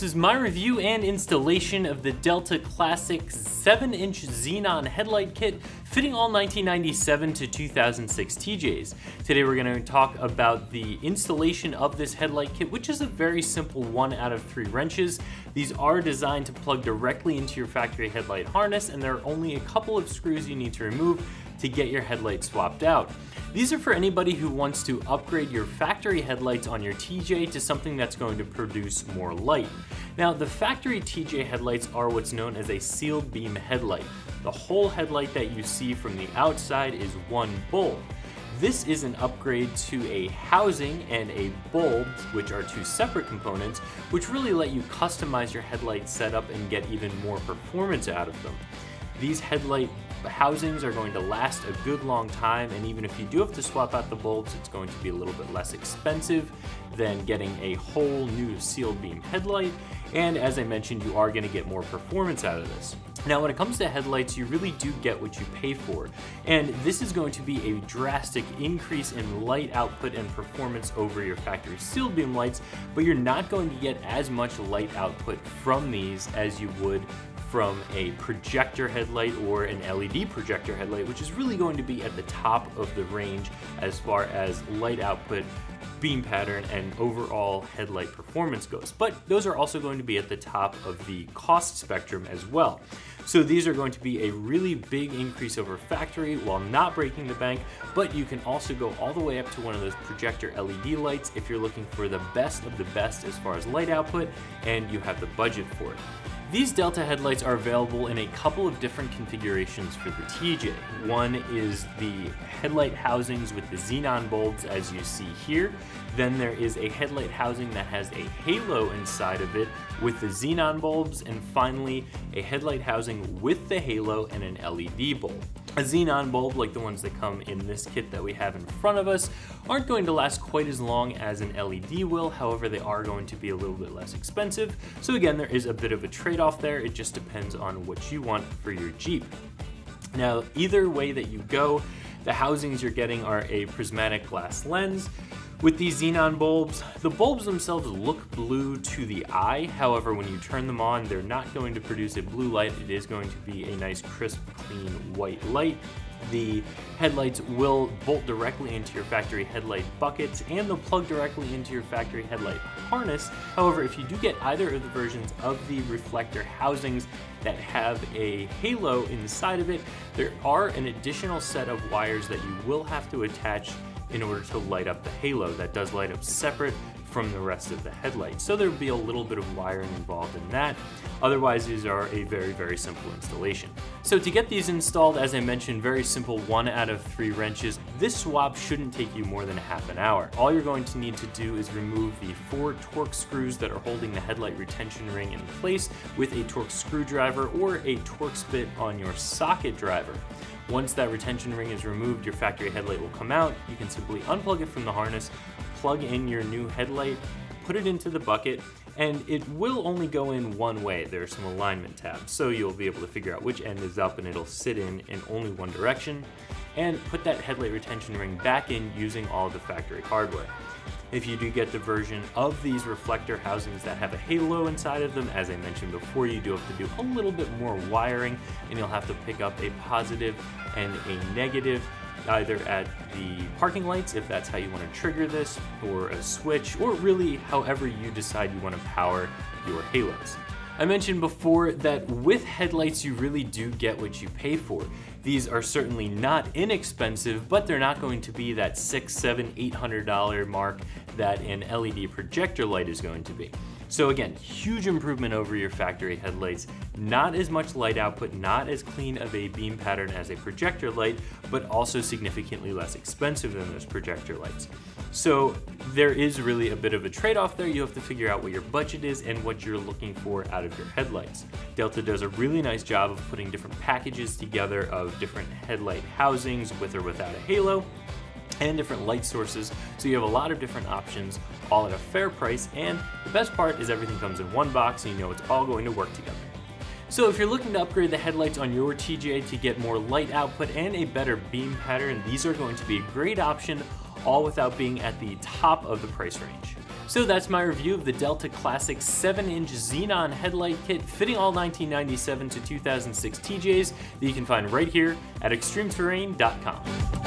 this is my review and installation of the Delta Classic 7-inch Xenon headlight kit fitting all 1997 to 2006 TJs. Today we're going to talk about the installation of this headlight kit, which is a very simple 1 out of 3 wrenches. These are designed to plug directly into your factory headlight harness, and there are only a couple of screws you need to remove to get your headlight swapped out. These are for anybody who wants to upgrade your factory headlights on your TJ to something that's going to produce more light. Now, the factory TJ headlights are what's known as a sealed beam headlight. The whole headlight that you see from the outside is one bulb. This is an upgrade to a housing and a bulb, which are two separate components, which really let you customize your headlight setup and get even more performance out of them. These headlight housings are going to last a good long time, and even if you do have to swap out the bulbs, it's going to be a little bit less expensive than getting a whole new sealed beam headlight. And as I mentioned, you are going to get more performance out of this. Now, when it comes to headlights, you really do get what you pay for. And this is going to be a drastic increase in light output and performance over your factory sealed beam lights, but you're not going to get as much light output from these as you would from a projector headlight or an LED projector headlight, which is really going to be at the top of the range as far as light output, beam pattern, and overall headlight performance goes. But those are also going to be at the top of the cost spectrum as well. So these are going to be a really big increase over factory while not breaking the bank, but you can also go all the way up to one of those projector LED lights if you're looking for the best of the best as far as light output and you have the budget for it. These Delta headlights are available in a couple of different configurations for the TJ. One is the headlight housings with the Xenon bulbs as you see here. Then there is a headlight housing that has a halo inside of it with the Xenon bulbs, and finally a headlight housing with the halo and an LED bulb. A Xenon bulb, like the ones that come in this kit that we have in front of us, aren't going to last quite as long as an LED will. However, they are going to be a little bit less expensive. So again, there is a bit of a trade-off there. It just depends on what you want for your Jeep. Now, either way that you go, the housings you're getting are a prismatic glass lens. With these Xenon bulbs, the bulbs themselves look blue to the eye. However, when you turn them on, they're not going to produce a blue light. It is going to be a nice, crisp, clean white light. The headlights will bolt directly into your factory headlight buckets, and they'll plug directly into your factory headlight harness. However, if you do get either of the versions of the reflector housings that have a halo inside of it, there are an additional set of wires that you will have to attach in order to light up the halo. That does light up separate from the rest of the headlights. So there'll be a little bit of wiring involved in that. Otherwise, these are a very, very simple installation. So to get these installed, as I mentioned, very simple 1 out of 3 wrenches. This swap shouldn't take you more than a half an hour. All you're going to need to do is remove the 4 Torx screws that are holding the headlight retention ring in place with a Torx screwdriver or a Torx bit on your socket driver. Once that retention ring is removed, your factory headlight will come out. You can simply unplug it from the harness, plug in your new headlight, put it into the bucket, and it will only go in one way. There are some alignment tabs, so you'll be able to figure out which end is up, and it'll sit in only one direction, and put that headlight retention ring back in using all of the factory hardware. If you do get the version of these reflector housings that have a halo inside of them, as I mentioned before, you do have to do a little bit more wiring, and you'll have to pick up a positive and a negative either at the parking lights, if that's how you want to trigger this, or a switch, or really however you decide you want to power your halos. I mentioned before that with headlights you really do get what you pay for. These are certainly not inexpensive, but they're not going to be that $600, $700, $800 mark that an LED projector light is going to be. So again, huge improvement over your factory headlights. Not as much light output, not as clean of a beam pattern as a projector light, but also significantly less expensive than those projector lights. So there is really a bit of a trade-off there. You have to figure out what your budget is and what you're looking for out of your headlights. Delta does a really nice job of putting different packages together of different headlight housings with or without a halo, and different light sources, so you have a lot of different options, all at a fair price, and the best part is everything comes in one box and you know it's all going to work together. So if you're looking to upgrade the headlights on your TJ to get more light output and a better beam pattern, these are going to be a great option, all without being at the top of the price range. So that's my review of the Delta Classic 7-inch Xenon headlight kit fitting all 1997 to 2006 TJs that you can find right here at ExtremeTerrain.com.